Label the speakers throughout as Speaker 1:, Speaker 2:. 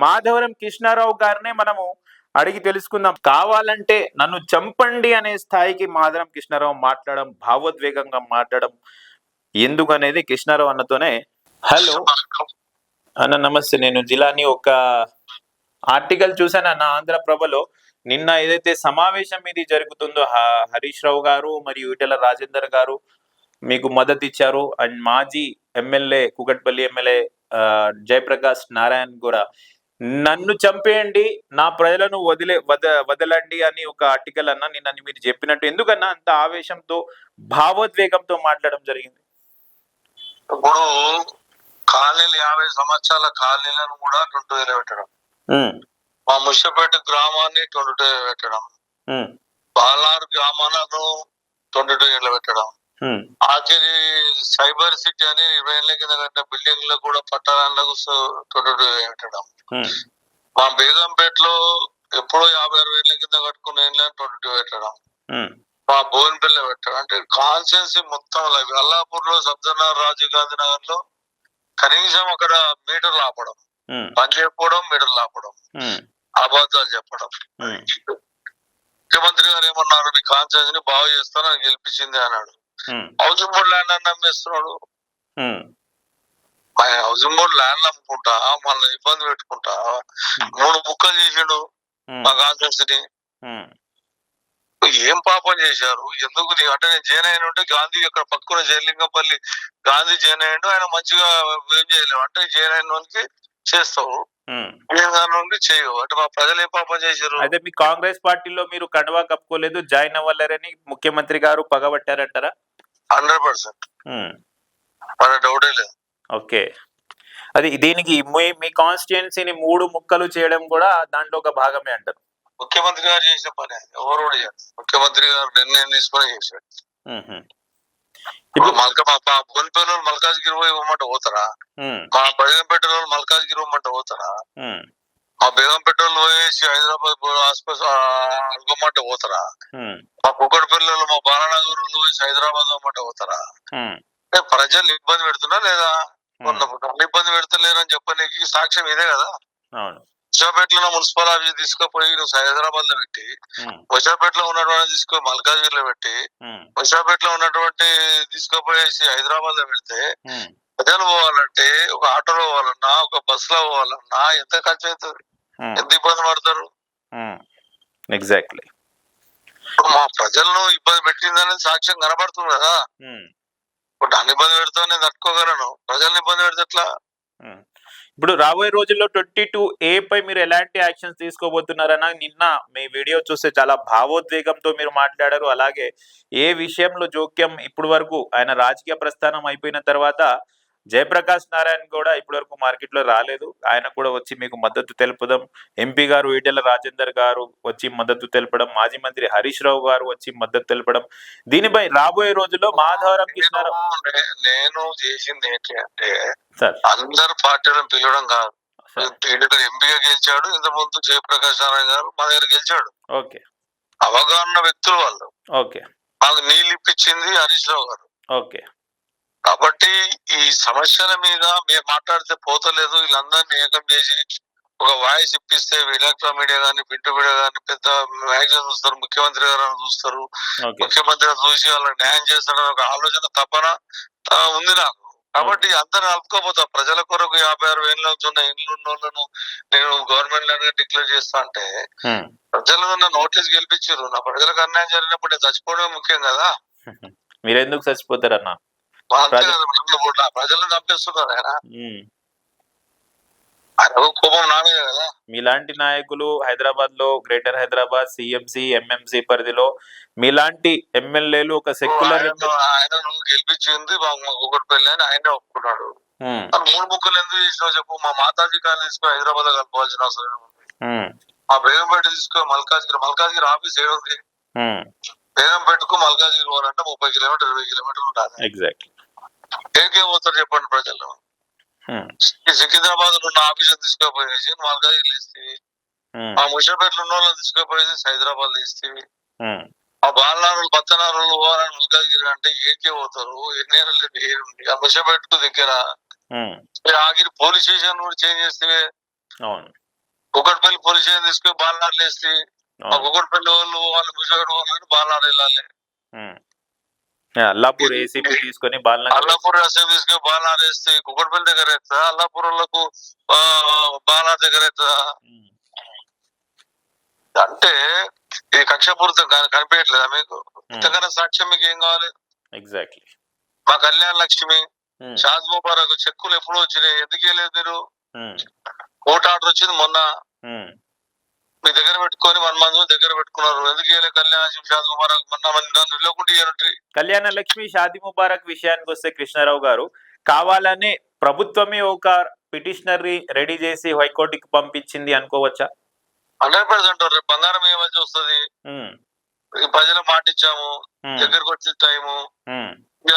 Speaker 1: మాధవరం కృష్ణారావు గారినే మనము అడిగి తెలుసుకుందాం. కావాలంటే నన్ను చంపండి అనే స్థాయికి మాధవరం కృష్ణారావు మాట్లాడడం, భావోద్వేగంగా మాట్లాడడం ఎందుకు అనేది కృష్ణారావు అన్నతోనే. హలో అన్న, నమస్తే. నేను జిలాని ఒక ఆర్టికల్ చూసాను అన్న ఆంధ్రప్రభలో. నిన్న ఏదైతే సమావేశం ఇది జరుగుతుందో హరీష్ రావు గారు మరియు ఈటెల రాజేందర్ గారు మీకు మద్దతు ఇచ్చారు. అండ్ మాజీ ఎమ్మెల్యే కూకట్పల్లి ఎమ్మెల్యే జయప్రకాష్ నారాయణ్ కూడా నన్ను చంపేయండి, నా ప్రజలను వదలండి అని ఒక ఆర్టికల్ అన్న నిన్న మీరు చెప్పినట్టు ఎందుకన్నా అంత ఆవేశంతో భావోద్వేగంతో మాట్లాడడం జరిగింది?
Speaker 2: ఇప్పుడు కాలనీలు 50 సంవత్సరాల కాలనీలను కూడా 20,000 పెట్టడం, మా ముషపేట గ్రామాన్ని 22,000 పెట్టడం, బాలార్ గ్రామాలను 22,000 పెట్టడం, ఆఖరి సైబర్ సిటీ అని 20 ఏళ్ల కింద కట్టిన బిల్డింగ్ లో కూడా పట్టణాలకు 22,000 పెట్టడం, మా బేగంపేటలో ఎప్పుడో 50-60 ఏళ్ల కింద కట్టుకున్న ఇండ్లను 22 పెట్టడం, మా బోన్పల్లి పెట్టడం. అంటే కాన్స్టిట్యున్సీ మొత్తం అల్లాపూర్ లో సబ్జనగర్, రాజీవ్ గాంధీ నగర్ లో కనీసం అక్కడ మీటర్లు ఆపడం, పని చేయకపోవడం, మీటర్లు ఆపడం, అబద్ధాలు చెప్పడం. ముఖ్యమంత్రి గారు ఏమన్నారు, మీ కాన్స్టిట్యున్సీని బాగు చేస్తాను అని గెలిపించింది అన్నాడు. హౌసింగ్ బోర్డు ల్యాండ్ అని అమ్మేస్తున్నాడు. హౌసింగ్ బోర్డు ల్యాండ్ అమ్ముకుంటా మళ్ళీ ఇబ్బంది పెట్టుకుంటా 3 ముక్కలు చేసిండు మా కాన్స్టిట్యున్సీని. ఏం పాపం చేశారు? ఎందుకు అంటే నేను జైన్ అయిన ఉంటే గాంధీ అక్కడ పక్కన జయలింగంపల్లి గాంధీ జైన్ అయ్యిండు, ఆయన మంచిగా ఏం చేయలేవు అంటే జైన్ అయిన వానికి చేస్తావు, చేయవు. అంటే మా ప్రజలు ఏం పాపం చేశారు?
Speaker 1: అయితే మీ కాంగ్రెస్ పార్టీలో మీరు కండువా కప్పుకోలేదు, జాయిన్ అవ్వలేరని ముఖ్యమంత్రి గారు పగబట్టారంటారా?
Speaker 2: 100% మన డౌటే లేదు.
Speaker 1: ఓకే, అది దీనికి మీ కాన్స్టిట్యుయెన్సీని 3 ముక్కలు చేయడం కూడా దాంట్లో ఒక భాగమే అంటారు.
Speaker 2: ముఖ్యమంత్రి గారు చేసిన పని ఎవరు కూడా చేయాలి. ముఖ్యమంత్రి గారు నిర్ణయం తీసుకుని చేశాడు. ఇప్పుడు మా బొన్పేలో మల్కాజ్గిరి ఇవ్వమంటే పోతారా? మా బేగంపేటలో మల్కాజ్గిరి ఇవ్వమంటే పోతారా? మా బేగంపేటలో పోయేసి హైదరాబాద్ ఆసుపత్రి అడగమంటే పోతారా? మా కుక్కడపల్లిలో మా బాలనగర్ పోయేసి హైదరాబాద్ ఇవ్వమంటే పోతారా? ప్రజలు ఇబ్బంది పెడుతున్నా లేదా? ఇబ్బంది పెడతలేరని చెప్పడానికి సాక్ష్యం ఇదే కదా. విశాఖపేటలో మున్సిపల్ ఆఫీస్ తీసుకుపోయి నువ్వు హైదరాబాద్ లో పెట్టి, విశాఖపేటలో ఉన్నటువంటి తీసుకుని మల్కాజ్గిరిలో పెట్టి, విశాఖపేటలో ఉన్నటువంటి తీసుకుపోయేసి హైదరాబాద్ లో పెడితే ప్రజలు పోవాలంటే ఒక ఆటోలో పోవాలన్నా, ఒక బస్ లో పోవాలన్నా ఎంత ఖర్చు అవుతుంది? ఎంత ఇబ్బంది పడతారు?
Speaker 1: ఎగ్జాక్ట్లీ.
Speaker 2: మా ప్రజలను ఇబ్బంది పెట్టిందనేది సాక్ష్యం కనబడుతుంది కదా. ఇప్పుడు నన్ను ఇబ్బంది పెడతా నేను తట్టుకోగలను, ప్రజల్ని ఇబ్బంది పెడితే ఎట్లా?
Speaker 1: ఇప్పుడు రాబోయే రోజుల్లో 22A పై మీరు ఎలాంటి యాక్షన్స్ తీసుకోబోతున్నారన్న నిన్న మీ వీడియో చూస్తే చాలా భావోద్వేగంతో మీరు మాట్లాడారు. అలాగే ఏ విషయంలో జోక్యం ఇప్పటి వరకు ఆయన రాజకీయ ప్రస్థానం అయిపోయిన తర్వాత జయప్రకాష్ నారాయణ కూడా ఇప్పటి వరకు మార్కెట్ లో రాలేదు, ఆయన కూడా వచ్చి మీకు మద్దతు తెలుపడం, ఎంపీ గారు ఈటెల రాజేందర్ గారు వచ్చి మద్దతు తెలపడం, మాజీ మంత్రి హరీష్ రావు గారు వచ్చి మద్దతు తెలపడం, దీనిపై రాబోయే రోజుల్లో మాధవరం కృష్ణారావు.
Speaker 2: నేను చేసింది ఏంటి అంటే అందరు పార్టీలను పిలవడం కాదు. ఎంపీగా గెలిచాడు, ఇంత ముందు జయప్రకాష్ నారాయణ గారు మా దగ్గర గెలిచాడు.
Speaker 1: ఓకే,
Speaker 2: అవగాహన వ్యక్తులు వాళ్ళు.
Speaker 1: ఓకే,
Speaker 2: మాకు నీళ్ళు ఇప్పించింది హరీష్ రావు గారు.
Speaker 1: ఓకే,
Speaker 2: కాబట్టి ఈ సమస్యల మీద మేము మాట్లాడితే పోతలేదు, వీళ్ళందరినీ ఏకం చేసి ఒక వాయిస్ ఇప్పిస్తే ఎలక్ట్రానిక్ మీడియా కానీ ప్రింట్ మీడియా కానీ పెద్ద మ్యాగజైన్ చూస్తారు, ముఖ్యమంత్రి గారు చూస్తారు, ముఖ్యమంత్రి గారు చూసి వాళ్ళకి న్యాయం చేస్తాడని ఒక ఆలోచన తప్పన ఉంది నాకు. కాబట్టి అందరిని కలుపుకోపోతా. ప్రజల కొరకు 56,000 ఉన్న ఇల్లు ఉన్నోళ్ళను నేను గవర్నమెంట్ ల్యాండ్ గా డిక్లేర్ చేస్తా అంటే ప్రజలు నోటీస్ గెలిపించారు. నా ప్రజలకు అన్యాయం జరిగినప్పుడు నేను చచ్చిపోవడమే ముఖ్యం కదా.
Speaker 1: మీరు ఎందుకు చచ్చిపోతారన్నా?
Speaker 2: ప్రజలను చంపేస్తున్నారు ఆయన. ఆయన కోపం నా మీద కదా.
Speaker 1: మీలాంటి నాయకులు హైదరాబాద్ లో, గ్రేటర్ హైదరాబాద్, సిఎంసి, ఎంఎంసి పరిధిలో మీలాంటి ఎమ్మెల్యేలు ఒక సెక్యులర్
Speaker 2: ఆయనను గెలిపించింది కూకట్పల్లి అని ఆయనే ఒప్పుకున్నాడు. 3 ముక్కలు ఎందుకు చేసినావు చెప్పు? మా మాతాజీ కాలనీ తీసుకుని హైదరాబాద్ లో కలుపుకోవాల్సిన అవసరం ఉంది. మా బేగంపేట తీసుకుని మల్కాజ్గిరి ఆఫీస్ ఏముంది? బేగంపేటకు మల్కాజ్గిరి పోవాలంటే 30 కిలోమీటర్లు 20 కిలోమీటర్లు ఉండాలి.
Speaker 1: ఎగ్జాక్ట్లీ.
Speaker 2: ఏకే పోతారు చెప్పండి ప్రజలు? సికింద్రాబాద్ లో ఉన్న ఆఫీస్ తీసుకుపోయేసి మల్కాజ్గిరి ఇస్తేవి, మా ముషాపేటలో ఉన్న వాళ్ళని తీసుకుపోయేసి హైదరాబాద్ లో ఇస్తేవి, ఆ బాలనారులు పచ్చనారులు పోవాలని మల్కాజ్గిరి అంటే ఏకే పోతారు? ఎన్ని ఏళ్ళు? ఆ ముషాపేటకు దగ్గర ఆగిరి పోలీస్ స్టేషన్ కూడా చేంజ్ చేస్తే కుక్కట్పల్లి పోలీస్ స్టేషన్ తీసుకుని బాలనార్లు వేస్తే ఆ కుక్కట్పల్లి వాళ్ళు ముసాడు వాళ్ళు బాలనాడు వెళ్ళాలి.
Speaker 1: అల్లాపూర్ ఏసీపీ తీసుకొని
Speaker 2: అల్లాపూర్ అసెంబ్లీ తీసుకుని బాలనాడు వేస్తే కుక్కట్పల్లి దగ్గర అవుతుందా, అల్లాపూర్ వాళ్ళకు బాలనాడు దగ్గర అవుతుందా? అంటే ఇది కక్షపూరితం కనిపించట్లేదా మీకు? ఇంతకన్నా సాక్ష్యం మీకు ఏం కావాలి?
Speaker 1: ఎగ్జాక్ట్లీ.
Speaker 2: మా కళ్యాణ లక్ష్మి, షాద్ ముబారక్ చెక్కులు ఎప్పుడు వచ్చినాయి, ఎందుకు వెళ్ళలేదు మీరు? కోర్టు ఆర్డర్ వచ్చింది మొన్న, మీ దగ్గర పెట్టుకొని 1 month దగ్గర పెట్టుకున్నారు, ఎందుకు వెళ్ళే కళ్యాణ లక్ష్మి షాద్ ముబారక్ మొన్న?
Speaker 1: కళ్యాణ లక్ష్మి షాదీ ముబారక్ విషయానికి వస్తే కృష్ణారావు గారు కావాలనే ప్రభుత్వమే ఒక పిటిషనర్ రెడీ చేసి హైకోర్టుకి పంపించింది అనుకోవచ్చా?
Speaker 2: 100% రేపు బంగారం ఏమని వస్తుంది, ప్రజలు మాటిచ్చాము, దగ్గరకు వచ్చిన టైము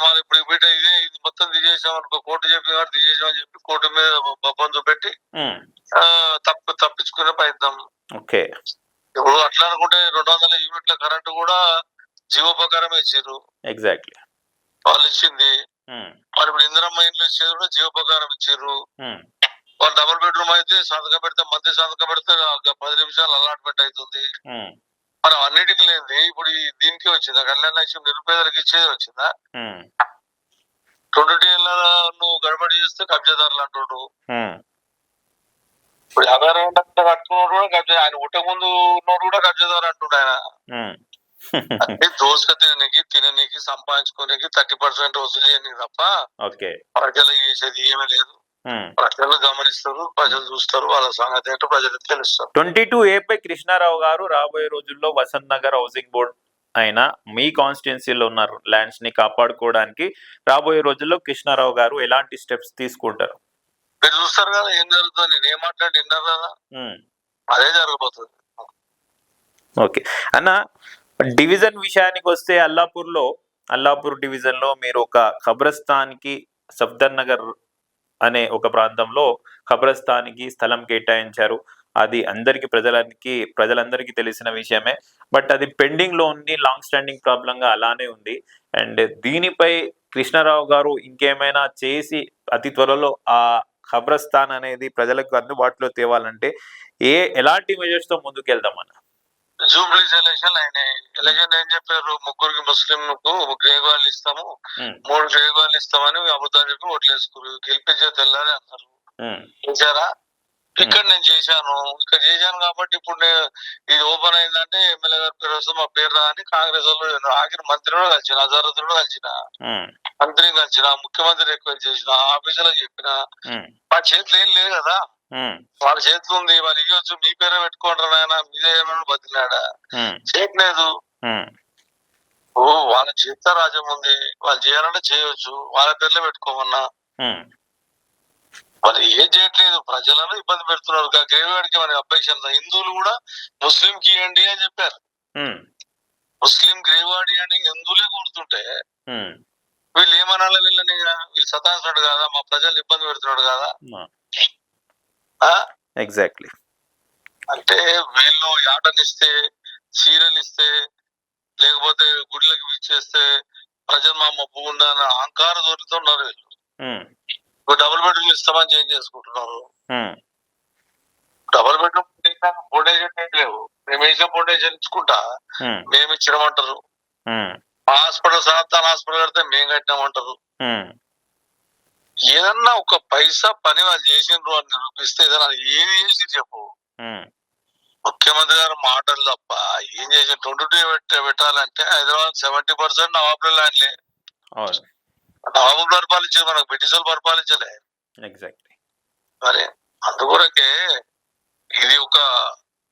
Speaker 2: మాది ఇప్పుడు ఇదే ఇది మొత్తం తీసేసాం అనుకో, కోర్టు చెప్పిన వాడు తీసేసామని చెప్పి కోర్టు మీద బొబ్బం చూపెట్టి తప్పించుకునే ప్రయత్నం. ఇప్పుడు అట్లా అనుకుంటే 200 యూనిట్ల కరెంటు కూడా జీవోపకారం ఇచ్చారు.
Speaker 1: ఎగ్జాక్ట్లీ
Speaker 2: వాళ్ళు ఇచ్చింది. వాళ్ళు ఇప్పుడు ఇందిరమ్మ ఇంట్లో ఇచ్చేది కూడా జీవోపకారం ఇచ్చారు. వాళ్ళు డబుల్ బెడ్రూమ్ అయితే సంతకం పెడితే మధ్య సంతకం పెడితే 10 నిమిషాలు అలాట్మెంట్ అవుతుంది. మనం అన్నిటికీ లేని ఇప్పుడు దీనికి వచ్చిందా? కళ్యాణ లక్ష్మి నిరుపేదలకు ఇచ్చేది వచ్చిందా? 20 ఏళ్ళ నువ్వు గడబడి చేస్తే కబ్జాదారులు అంటున్నాడు. ఇప్పుడు 52 కట్టుకున్నాడు కూడా కబ్జా, ఆయన పుట్టే ముందు ఉన్నోడు కూడా కబ్జాదారు అంటున్నాడు. ఆయన దోసుక తిననీకి సంపాదించుకోనికి 30% వసూలు చేయడానికి తప్ప ప్రజలు చేసేది ఏమీ లేదు. ప్రజలు గమనిస్తారు, ప్రజలు చూస్తారు, వాళ్ళ సంగతి ఏంటో ప్రజలకు తెలుస్తారు.
Speaker 1: 22A పై కృష్ణారావు గారు రాబోయే రోజుల్లో వసంత్ నగర్ హౌసింగ్ బోర్డ్ అయినా మీ కాన్స్టిట్యున్సీలో ఉన్న ల్యాండ్స్ ని కాపాడుకోవడానికి రాబోయే రోజుల్లో కృష్ణారావు గారు ఎలాంటి స్టెప్స్ తీసుకుంటారు?
Speaker 2: మీరు చూస్తారు కదా ఏం జరుగుతుంది, నేను ఏం మాట్లాడి విన్నారు కదా, అదే జరగబోతుంది.
Speaker 1: ఓకే అన్న, డివిజన్ విషయానికి వస్తే అల్లాపూర్ డివిజన్ లో మీరు ఒక ఖబ్రస్థాన్ కి సఫ్దర్ నగర్ అనే ఒక ప్రాంతంలో ఖబ్రస్థాన్కి స్థలం కేటాయించారు. అది ప్రజలందరికీ తెలిసిన విషయమే. బట్ అది పెండింగ్ లో ఉంది, లాంగ్ స్టాండింగ్ ప్రాబ్లం గా అలానే ఉంది. అండ్ దీనిపై కృష్ణారావు గారు ఇంకేమైనా చేసి అతి త్వరలో ఆ ఖబ్రస్థాన్ అనేది ప్రజలకు అందుబాటులో తేవాలంటే ఎలాంటి మెజర్స్ తో ముందుకు వెళ్దామన్న?
Speaker 2: జూబ్లీస్ ఎలక్షన్ అయినాయి. ఎలక్షన్ ఏం చెప్పారు, 3 ముస్లింలకు గ్రేవాళ్ళు ఇస్తాము, 3 గ్రేవాళ్ళు ఇస్తామని అబద్ధాలు చెప్పి ఓట్లు వేసుకున్నారు. గెలిపించే తెల్లారి అన్నారు. చూసారా? ఇక్కడ నేను చేశాను, ఇక్కడ చేశాను కాబట్టి ఇప్పుడు ఇది ఓపెన్ అయిందంటే ఎమ్మెల్యే గారి పేరు వస్తే మా పేరు రా అని కాంగ్రెస్ వాళ్ళు ఆఖరి మంత్రి కూడా కలిసిన, హజారత్ కూడా కలిసిన, మంత్రిని కలిసిన, ముఖ్యమంత్రి రిక్వెస్ట్ చేసిన, ఆఫీసులకు చెప్పిన, మా చేతులు ఏం లేదు కదా, వాళ్ళ చేతులు ఉంది, వాళ్ళు ఇవ్వచ్చు, మీ పేరే పెట్టుకోండి నాయన, మీదే ఏమైనా బతిలాడా, చేయట్లేదు. వాళ్ళ చేత రాజ్యం ఉంది, వాళ్ళు చేయాలంటే చేయవచ్చు, వాళ్ళ పేర్లే పెట్టుకోమన్నా, వాళ్ళు ఏం చేయట్లేదు, ప్రజలను ఇబ్బంది పెడుతున్నారు. గ్రేవాడికి మన అబ్జెక్షన్, హిందువులు కూడా ముస్లిం కి ఇవ్వండి అని చెప్పారు. ముస్లిం గ్రేవాడి ఇవ్వండి హిందువులే కోరుతుంటే వీళ్ళు ఏమనాలి, వీళ్ళని వీళ్ళు సతాయిస్తున్నాడు కదా, మా ప్రజలు ఇబ్బంది పెడుతున్నాడు కదా.
Speaker 1: ఎగ్జాక్ట్లీ.
Speaker 2: అంటే వీళ్ళు యాటనిస్తే, చీరలు ఇస్తే, లేకపోతే గుడ్లకి ఇచ్చేస్తే ప్రజలు మా మబ్బు ఉండాలని అహంకార ధోరణితో ఉన్నారు వీళ్ళు. డబుల్ బెడ్రూమ్ ఇస్తామని చేంజ్ చేసుకుంటున్నారు. డబుల్ బెడ్రూమ్ ఫౌండేషన్ ఏం లేవు, మేము వేసే ఫౌండేషన్ ఇచ్చుకుంటా మేము ఇచ్చినామంటారు. హాస్పిటల్ సాతాన్ హాస్పిటల్ కడితే మేము కట్టినామంటారు. ఏదన్నా ఒక పైసా పని వాళ్ళు చేసిండ్రు అని నిరూపిస్తే ఏదైనా ఏది చేసి చెప్పు. ముఖ్యమంత్రి గారు మాటలు తప్ప ఏం చేసి 22 పెట్టాలంటే హైదరాబాద్ 70% నవాబుల ల్యాండ్లే. నవాబులు పరిపాలించారు, మనకు బ్రిటిష్ వాళ్ళు పరిపాలించలే. మరి అందుకొరకే ఇది ఒక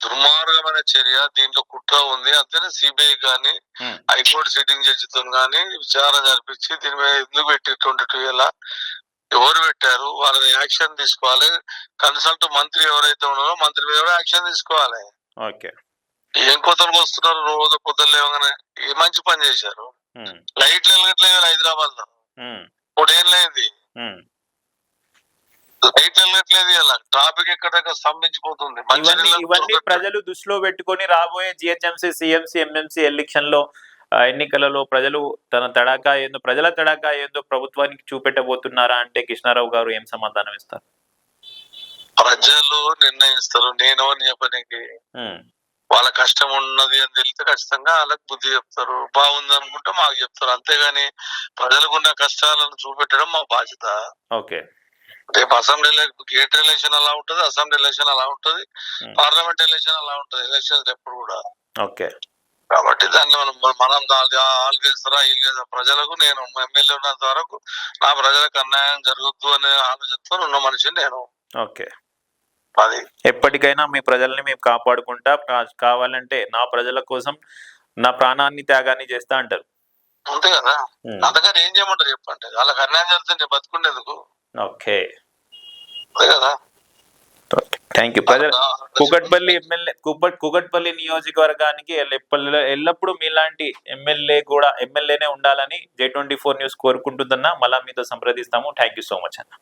Speaker 2: దుర్మార్గమైన చర్య, దీంట్లో కుట్ర ఉంది. అంతేనే సిబిఐ కానీ హైకోర్టు సిట్టింగ్ జడ్జితో కానీ విచారణ జరిపించి దీని మీద ఎందుకు పెట్టి 22 ఎవరు పెట్టారు వాళ్ళని యాక్షన్ తీసుకోవాలి. కన్సల్ట్ మంత్రి ఎవరైతే ఉన్నారో మంత్రి మీద యాక్షన్ తీసుకోవాలి. ఏం కొత్తలకు వస్తున్నారు, రోజు పొద్దున్న లేవగానే ఏ మంచి పని చేశారు. లైట్లు వెళ్ళట్లేదు హైదరాబాద్ లో, ఇప్పుడు ఏం లేదు, లైట్లు వెళ్ళట్లేదు, ఇలా ట్రాఫిక్ ఎక్కడ స్తంభించిపోతుంది.
Speaker 1: ఇవన్నీ ప్రజలు దృష్టిలో పెట్టుకొని రాబోయే జిహెచ్ఎంసీ, సిఎంసీ, ఎంఎంసీ ఎన్నికలలో ప్రజల తడాకా ఏందో ప్రభుత్వానికి చూపెట్టబోతున్నారా అంటే కృష్ణారావు గారు ఏం సమాధానం ఇస్తారు?
Speaker 2: ప్రజలు నిర్ణయిస్తారు. నేను అని చెప్పనీకి వాళ్ళ కష్టం ఉన్నది అని తెలిస్తే ఖచ్చితంగా వాళ్ళకి బుద్ధి చెప్తారు. బాగుంది అనుకుంటే మాకు చెప్తారు. అంతేగాని ప్రజలకున్న కష్టాలను చూపెట్టడం మా బాధ్యత.
Speaker 1: ఓకే.
Speaker 2: రేపు అసెంబ్లీ గేట్ ఎలక్షన్ అలా ఉంటది, అసెంబ్లీ ఎలక్షన్ అలా ఉంటది, పార్లమెంట్ ఎలక్షన్ అలా ఉంటది. ఎలక్షన్స్ ఎప్పుడు కూడా.
Speaker 1: ఓకే.
Speaker 2: కాబట్టి దాన్ని మనం వాళ్ళు చేస్తారా వీళ్ళు చేస్తారా, ప్రజలకు నేను ఎమ్మెల్యే ఉన్నంత వరకు నా ప్రజలకు అన్యాయం జరగద్దు అనే ఆలోచనతో ఉన్న మనిషిని నేను.
Speaker 1: ఓకే.
Speaker 2: అది
Speaker 1: ఎప్పటికైనా మీ ప్రజల్ని మేము కాపాడుకుంటా, కావాలంటే నా ప్రజల కోసం నా ప్రాణాన్ని త్యాగాన్ని చేస్తా అంటారు.
Speaker 2: అంతే కదా. అంతగానే ఏం చేయమంటారు చెప్పండి. వాళ్ళకి అన్యాయం జరిగితే నేను బతుకుండేందుకు.
Speaker 1: ఓకే.
Speaker 2: అదే కదా.
Speaker 1: Thank you. Kukatpally MLA Kukatpally నియోజకవర్గానికి ఎల్లప్పుడూ మీలాంటి ఎమ్మెల్యేనే ఉండాలని J24 న్యూస్ కోరుకుంటుందన్నా. మళ్ళా మీతో సంప్రదిస్తాము. థ్యాంక్ యూ సో మచ్ అన్న.